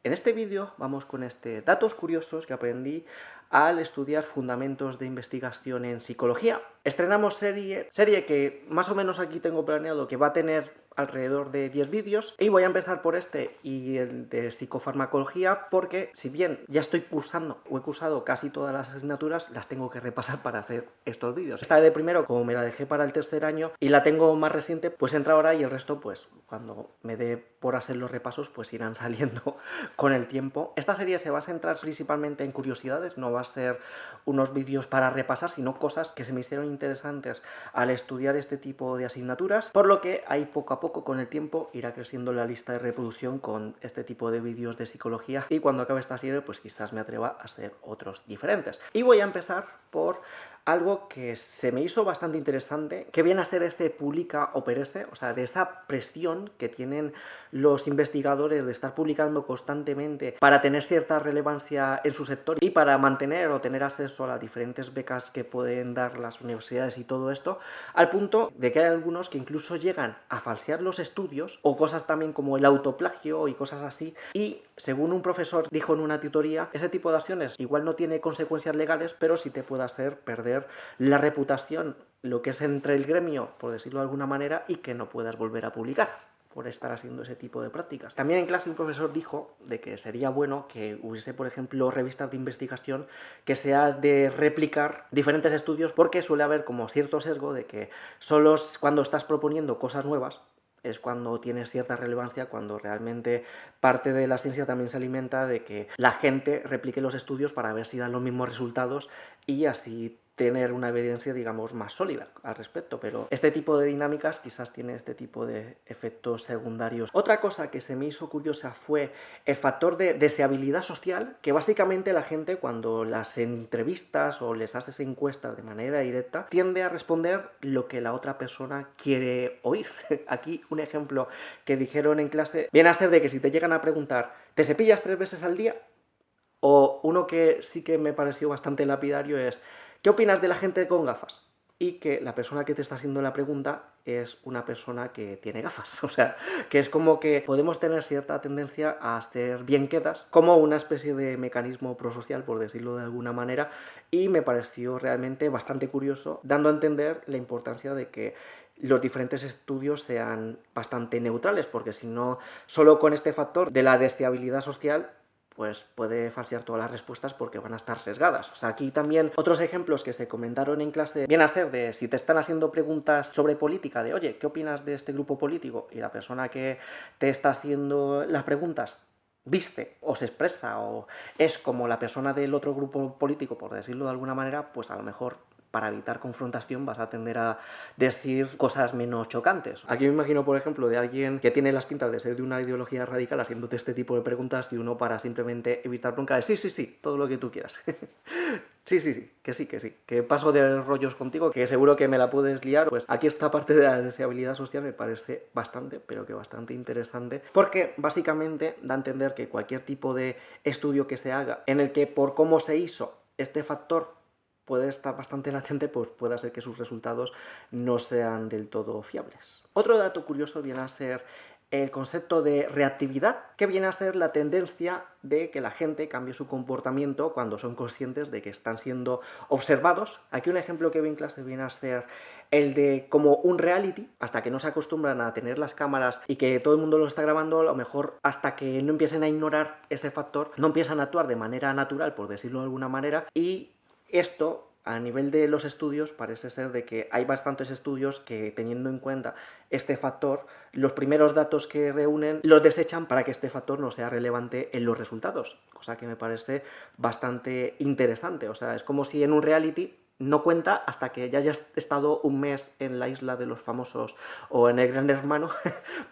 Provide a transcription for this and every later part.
En este vídeo vamos con datos curiosos que aprendí al estudiar fundamentos de investigación en psicología. Estrenamos serie que más o menos aquí tengo planeado que va a tener alrededor de 10 vídeos, y voy a empezar por este y el de psicofarmacología porque si bien ya estoy cursando o he cursado casi todas las asignaturas, las tengo que repasar para hacer estos vídeos. Esta de primero, como me la dejé para el tercer año y la tengo más reciente, pues entra ahora, y el resto pues cuando me dé por hacer los repasos pues irán saliendo con el tiempo. Esta serie se va a centrar principalmente en curiosidades, no va a ser unos vídeos para repasar, sino cosas que se me hicieron interesantes al estudiar este tipo de asignaturas, por lo que ahí poco a poco con el tiempo irá creciendo la lista de reproducción con este tipo de vídeos de psicología, y cuando acabe esta serie pues quizás me atreva a hacer otros diferentes. Y voy a empezar por algo que se me hizo bastante interesante, que viene a ser publica o perece, o sea, de esa presión que tienen los investigadores de estar publicando constantemente para tener cierta relevancia en su sector y para mantener o tener acceso a las diferentes becas que pueden dar las universidades y todo esto, al punto de que hay algunos que incluso llegan a falsear los estudios o cosas también como el autoplagio y cosas así, y según un profesor dijo en una tutoría, ese tipo de acciones igual no tiene consecuencias legales, pero sí te puede hacer perder la reputación, lo que es entre el gremio, por decirlo de alguna manera, y que no puedas volver a publicar por estar haciendo ese tipo de prácticas. También en clase un profesor dijo de que sería bueno que hubiese, por ejemplo, revistas de investigación que sea de replicar diferentes estudios, porque suele haber como cierto sesgo de que solo cuando estás proponiendo cosas nuevas es cuando tienes cierta relevancia, cuando realmente parte de la ciencia también se alimenta de que la gente replique los estudios para ver si dan los mismos resultados y así tener una evidencia, digamos, más sólida al respecto. Pero este tipo de dinámicas quizás tiene este tipo de efectos secundarios. Otra cosa que se me hizo curiosa fue el factor de deseabilidad social, que básicamente la gente cuando las entrevistas o les haces encuestas de manera directa tiende a responder lo que la otra persona quiere oír. Aquí un ejemplo que dijeron en clase viene a ser de que si te llegan a preguntar ¿te cepillas 3 veces al día? O uno que sí que me pareció bastante lapidario es ¿qué opinas de la gente con gafas? Y que la persona que te está haciendo la pregunta es una persona que tiene gafas. O sea, que es como que podemos tener cierta tendencia a hacer bien quedas como una especie de mecanismo prosocial, por decirlo de alguna manera, y me pareció realmente bastante curioso, dando a entender la importancia de que los diferentes estudios sean bastante neutrales, porque si no, solo con este factor de la deseabilidad social pues puede falsear todas las respuestas porque van a estar sesgadas. O sea, aquí también otros ejemplos que se comentaron en clase vienen a ser de si te están haciendo preguntas sobre política, de oye, ¿qué opinas de este grupo político? Y la persona que te está haciendo las preguntas viste o se expresa o es como la persona del otro grupo político, por decirlo de alguna manera, pues a lo mejor para evitar confrontación vas a tender a decir cosas menos chocantes. Aquí me imagino, por ejemplo, de alguien que tiene las pintas de ser de una ideología radical haciéndote este tipo de preguntas y uno para simplemente evitar bronca de sí, todo lo que tú quieras. Sí, que paso de rollos contigo, que seguro que me la puedes liar. Pues aquí esta parte de la deseabilidad social me parece bastante, pero que bastante interesante, porque básicamente da a entender que cualquier tipo de estudio que se haga en el que por cómo se hizo este factor puede estar bastante latente, pues puede ser que sus resultados no sean del todo fiables. Otro dato curioso viene a ser el concepto de reactividad, que viene a ser la tendencia de que la gente cambie su comportamiento cuando son conscientes de que están siendo observados. Aquí un ejemplo que vi en clase viene a ser el de como un reality, hasta que no se acostumbran a tener las cámaras y que todo el mundo lo está grabando, a lo mejor hasta que no empiecen a ignorar ese factor, no empiezan a actuar de manera natural, por decirlo de alguna manera, y esto, a nivel de los estudios, parece ser de que hay bastantes estudios que, teniendo en cuenta este factor, los primeros datos que reúnen los desechan para que este factor no sea relevante en los resultados, cosa que me parece bastante interesante. O sea, es como si en un reality no cuenta hasta que ya hayas estado un mes en la isla de los famosos o en el Gran Hermano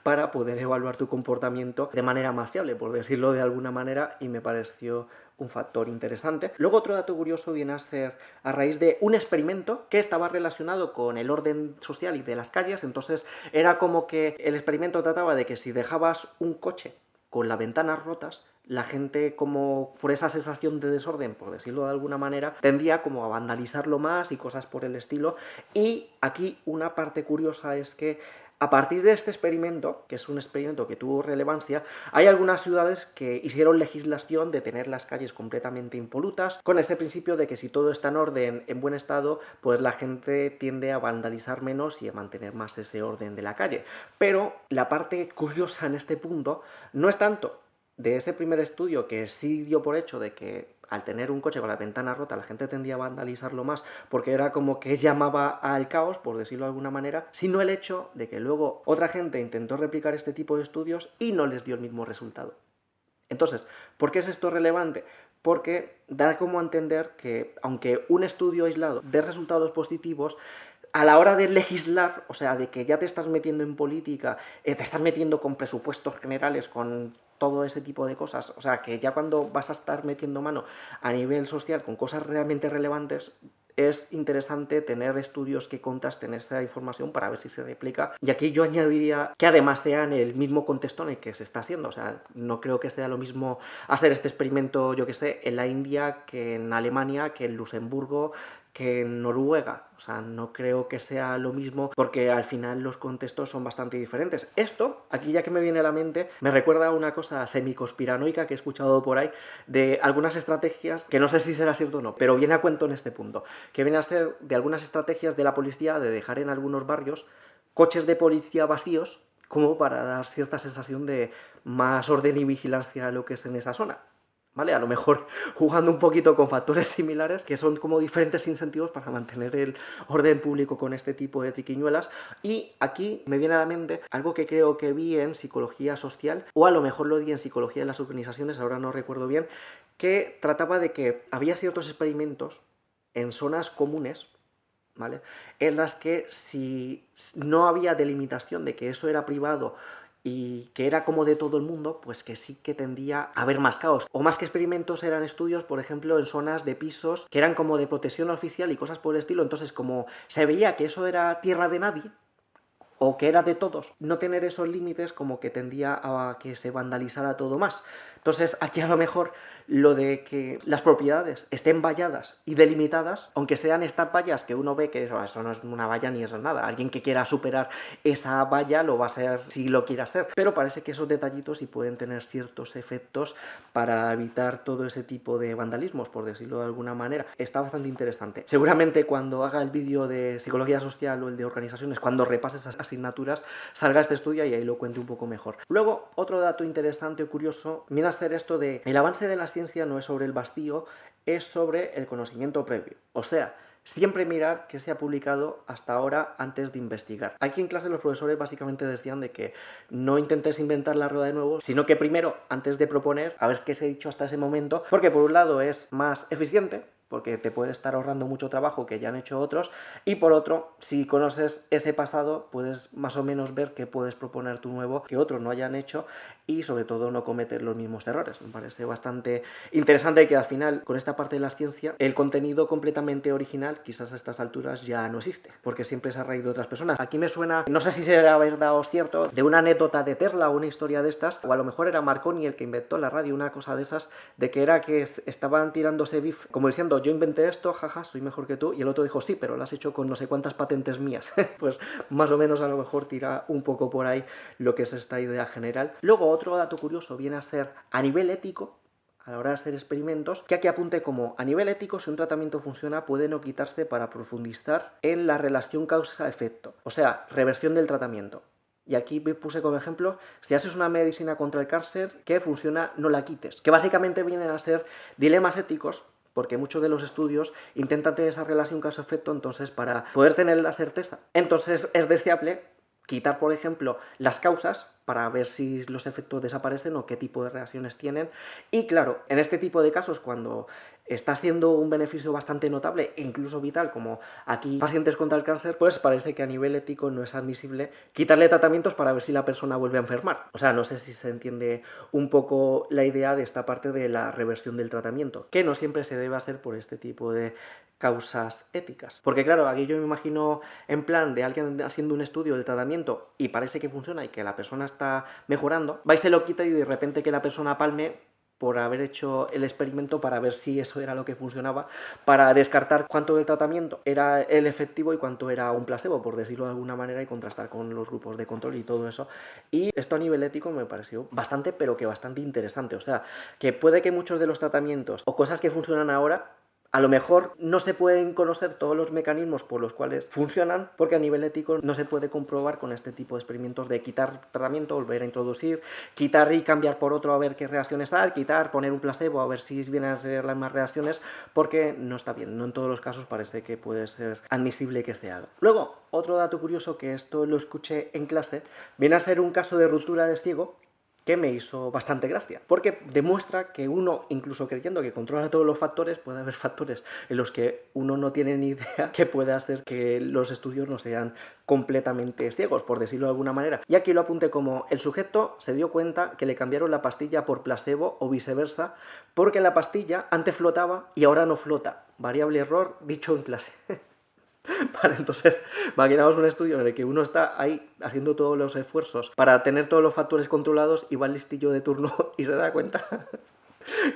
para poder evaluar tu comportamiento de manera más fiable, por decirlo de alguna manera, y me pareció un factor interesante. Luego otro dato curioso viene a ser a raíz de un experimento que estaba relacionado con el orden social y de las calles. Entonces era como que el experimento trataba de que si dejabas un coche con las ventanas rotas, la gente, como por esa sensación de desorden, por decirlo de alguna manera, tendía como a vandalizarlo más y cosas por el estilo. Y aquí una parte curiosa es que A partir de este experimento, que es un experimento que tuvo relevancia, hay algunas ciudades que hicieron legislación de tener las calles completamente impolutas, con este principio de que si todo está en orden, en buen estado, pues la gente tiende a vandalizar menos y a mantener más ese orden de la calle. Pero la parte curiosa en este punto no es tanto de ese primer estudio que sí dio por hecho de que al tener un coche con la ventana rota la gente tendía a vandalizarlo más porque era como que llamaba al caos, por decirlo de alguna manera, sino el hecho de que luego otra gente intentó replicar este tipo de estudios y no les dio el mismo resultado. Entonces, ¿por qué es esto relevante? Porque da como a entender que aunque un estudio aislado dé resultados positivos, a la hora de legislar, o sea, de que ya te estás metiendo en política, te estás metiendo con presupuestos generales, con todo ese tipo de cosas, o sea, que ya cuando vas a estar metiendo mano a nivel social con cosas realmente relevantes, es interesante tener estudios que contrasten esa información para ver si se replica. Y aquí yo añadiría que además sea en el mismo contexto en el que se está haciendo. O sea, no creo que sea lo mismo hacer este experimento, yo que sé, en la India, que en Alemania, que en Luxemburgo, que en Noruega. O sea, no creo que sea lo mismo porque al final los contextos son bastante diferentes. Esto, aquí ya que me viene a la mente, me recuerda a una cosa semi-conspiranoica que he escuchado por ahí de algunas estrategias, que no sé si será cierto o no, pero viene a cuento en este punto, que viene a ser de algunas estrategias de la policía de dejar en algunos barrios coches de policía vacíos como para dar cierta sensación de más orden y vigilancia a lo que es en esa zona. ¿Vale? A lo mejor jugando un poquito con factores similares, que son como diferentes incentivos para mantener el orden público con este tipo de triquiñuelas. Y aquí me viene a la mente algo que creo que vi en psicología social, o a lo mejor lo vi en psicología de las organizaciones, ahora no recuerdo bien, que trataba de que había ciertos experimentos en zonas comunes, ¿vale? En las que si no había delimitación de que eso era privado y que era como de todo el mundo, pues que sí que tendía a haber más caos. O más que experimentos eran estudios, por ejemplo, en zonas de pisos que eran como de protección oficial y cosas por el estilo. Entonces, como se veía que eso era tierra de nadie, o que era de todos, no tener esos límites como que tendía a que se vandalizara todo más. Entonces, aquí a lo mejor lo de que las propiedades estén valladas y delimitadas, aunque sean estas vallas que uno ve que eso no es una valla ni eso es nada, alguien que quiera superar esa valla lo va a hacer si lo quiere hacer, pero parece que esos detallitos sí pueden tener ciertos efectos para evitar todo ese tipo de vandalismos, por decirlo de alguna manera. Está bastante interesante. Seguramente cuando haga el vídeo de psicología social o el de organizaciones, cuando repase esas asignaturas, salga este estudio y ahí lo cuente un poco mejor. Luego, otro dato interesante o curioso viene a ser esto de el avance de la ciencia no es sobre el vacío, es sobre el conocimiento previo. O sea, siempre mirar qué se ha publicado hasta ahora antes de investigar. Aquí en clase los profesores básicamente decían de que no intentes inventar la rueda de nuevo, sino que primero, antes de proponer, a ver qué se ha dicho hasta ese momento, porque por un lado es más eficiente, porque te puede estar ahorrando mucho trabajo que ya han hecho otros, y por otro, si conoces ese pasado, puedes más o menos ver qué puedes proponer tú nuevo que otros no hayan hecho y sobre todo no cometer los mismos errores. Me parece bastante interesante que al final, con esta parte de la ciencia, el contenido completamente original quizás a estas alturas ya no existe, porque siempre se ha raído de otras personas. Aquí me suena, no sé si será verdad o cierto, de una anécdota de Tesla o una historia de estas, o a lo mejor era Marconi el que inventó la radio, una cosa de esas, de que era que estaban tirándose bif, como diciendo, yo inventé esto, jaja, soy mejor que tú, y el otro dijo, sí, pero lo has hecho con no sé cuántas patentes mías. Pues más o menos a lo mejor tira un poco por ahí lo que es esta idea general. Luego, otro dato curioso viene a ser a nivel ético, a la hora de hacer experimentos, que aquí apunte como a nivel ético, si un tratamiento funciona, puede no quitarse para profundizar en la relación causa-efecto, o sea, reversión del tratamiento. Y aquí puse como ejemplo, si haces una medicina contra el cáncer que funciona, no la quites. Que básicamente vienen a ser dilemas éticos, porque muchos de los estudios intentan tener esa relación caso-efecto, entonces para poder tener la certeza. Entonces es deseable quitar, por ejemplo, las causas para ver si los efectos desaparecen o qué tipo de reacciones tienen. Y claro, en este tipo de casos, cuando está siendo un beneficio bastante notable e incluso vital, como aquí pacientes contra el cáncer, pues parece que a nivel ético no es admisible quitarle tratamientos para ver si la persona vuelve a enfermar. O sea, no sé si se entiende un poco la idea de esta parte de la reversión del tratamiento, que no siempre se debe hacer por este tipo de causas éticas. Porque claro, aquí yo me imagino en plan de alguien haciendo un estudio del tratamiento y parece que funciona y que la persona está mejorando, va y se lo quita y de repente que la persona palme por haber hecho el experimento para ver si eso era lo que funcionaba, para descartar cuánto del tratamiento era el efectivo y cuánto era un placebo, por decirlo de alguna manera, y contrastar con los grupos de control y todo eso. Y esto a nivel ético me pareció bastante, pero que bastante interesante. O sea, que puede que muchos de los tratamientos o cosas que funcionan ahora, a lo mejor no se pueden conocer todos los mecanismos por los cuales funcionan, porque a nivel ético no se puede comprobar con este tipo de experimentos de quitar tratamiento, volver a introducir, quitar y cambiar por otro a ver qué reacciones hay, quitar, poner un placebo a ver si vienen a ser las más reacciones, porque no está bien. No en todos los casos parece que puede ser admisible que se haga. Luego, otro dato curioso, que esto lo escuché en clase, viene a ser un caso de ruptura de ciego que me hizo bastante gracia, porque demuestra que uno, incluso creyendo que controla todos los factores, puede haber factores en los que uno no tiene ni idea, que puede hacer que los estudios no sean completamente ciegos, por decirlo de alguna manera. Y aquí lo apunté como: el sujeto se dio cuenta que le cambiaron la pastilla por placebo o viceversa, porque la pastilla antes flotaba y ahora no flota. Variable error dicho en clase. Vale, entonces, imaginaos un estudio en el que uno está ahí haciendo todos los esfuerzos para tener todos los factores controlados y va el listillo de turno y se da cuenta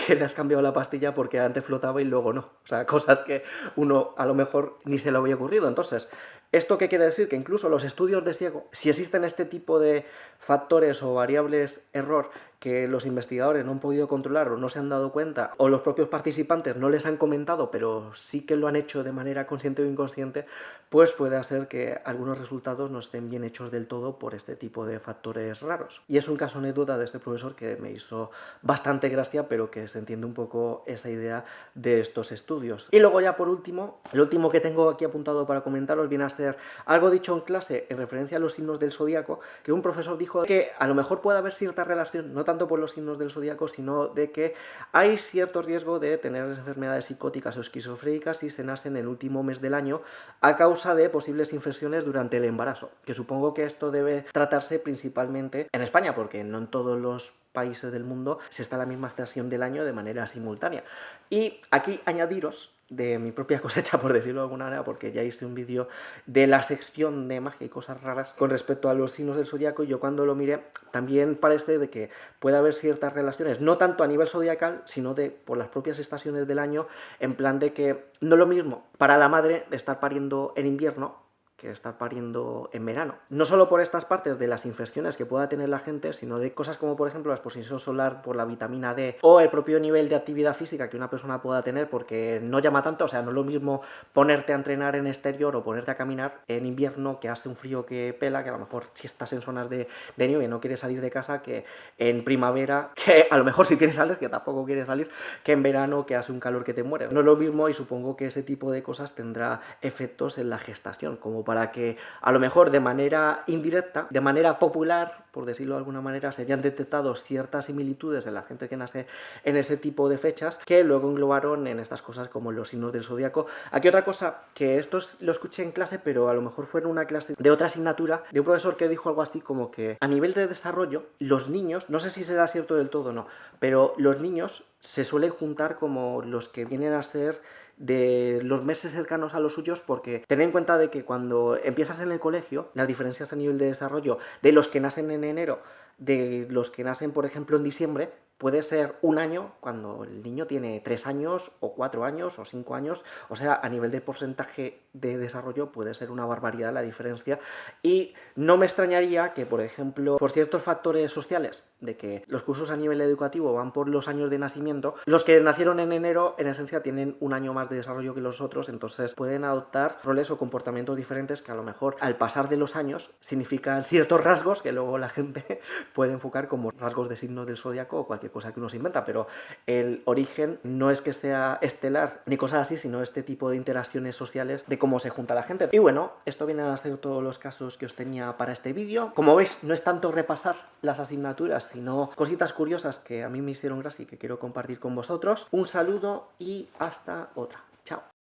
que le has cambiado la pastilla porque antes flotaba y luego no. O sea, cosas que uno a lo mejor ni se le había ocurrido. Entonces, ¿esto qué quiere decir? Que incluso los estudios de ciego, si existen este tipo de factores o variables error que los investigadores no han podido controlar o no se han dado cuenta, o los propios participantes no les han comentado, pero sí que lo han hecho de manera consciente o inconsciente, pues puede hacer que algunos resultados no estén bien hechos del todo por este tipo de factores raros. Y es un caso anécdota de este profesor que me hizo bastante gracia, pero que se entiende un poco esa idea de estos estudios. Y luego ya por último, el último que tengo aquí apuntado para comentaros viene a ser algo dicho en clase en referencia a los signos del zodíaco, que un profesor dijo que a lo mejor puede haber cierta relación, no tanto por los signos del zodíaco, sino de que hay cierto riesgo de tener enfermedades psicóticas o esquizofrénicas si se nace en el último mes del año a causa de posibles infecciones durante el embarazo, que supongo que esto debe tratarse principalmente en España, porque no en todos los países del mundo se está la misma estación del año de manera simultánea. Y aquí añadiros de mi propia cosecha, por decirlo de alguna manera, porque ya hice un vídeo de la sección de magia y cosas raras con respecto a los signos del zodiaco, y yo cuando lo miré también parece de que puede haber ciertas relaciones, no tanto a nivel zodiacal, sino de por las propias estaciones del año, en plan de que no es lo mismo para la madre estar pariendo en invierno que estar pariendo en verano. No solo por estas partes de las infecciones que pueda tener la gente, sino de cosas como por ejemplo la exposición solar por la vitamina D o el propio nivel de actividad física que una persona pueda tener, porque no llama tanto. O sea, no es lo mismo ponerte a entrenar en exterior o ponerte a caminar en invierno, que hace un frío que pela, que a lo mejor si estás en zonas de nieve y no quieres salir de casa, que en primavera, que a lo mejor si tienes alergia tampoco quieres salir, que en verano, que hace un calor que te mueres. No es lo mismo, y supongo que ese tipo de cosas tendrá efectos en la gestación, como para que a lo mejor de manera indirecta, de manera popular, por decirlo de alguna manera, se hayan detectado ciertas similitudes en la gente que nace en ese tipo de fechas, que luego englobaron en estas cosas como los signos del zodiaco. Aquí otra cosa, que esto lo escuché en clase, pero a lo mejor fue en una clase de otra asignatura, de un profesor que dijo algo así como que a nivel de desarrollo, los niños, no sé si será cierto del todo o no, pero los niños se suelen juntar como los que vienen a ser de los meses cercanos a los suyos, porque ten en cuenta de que cuando empiezas en el colegio, las diferencias a nivel de desarrollo de los que nacen en enero, de los que nacen por ejemplo en diciembre, puede ser un año cuando el niño tiene 3 años o 4 años o 5 años. O sea, a nivel de porcentaje de desarrollo puede ser una barbaridad la diferencia, y no me extrañaría que por ejemplo por ciertos factores sociales, de que los cursos a nivel educativo van por los años de nacimiento, los que nacieron en enero en esencia tienen un año más de desarrollo que los otros, entonces pueden adoptar roles o comportamientos diferentes que a lo mejor al pasar de los años significan ciertos rasgos que luego la gente puede enfocar como rasgos de signos del zodiaco o cualquier cosa que uno se inventa, pero el origen no es que sea estelar ni cosas así, sino este tipo de interacciones sociales de cómo se junta la gente. Y bueno, esto viene a ser todos los casos que os tenía para este vídeo. Como veis, no es tanto repasar las asignaturas, sino cositas curiosas que a mí me hicieron gracia y que quiero compartir con vosotros. Un saludo y hasta otra. Chao.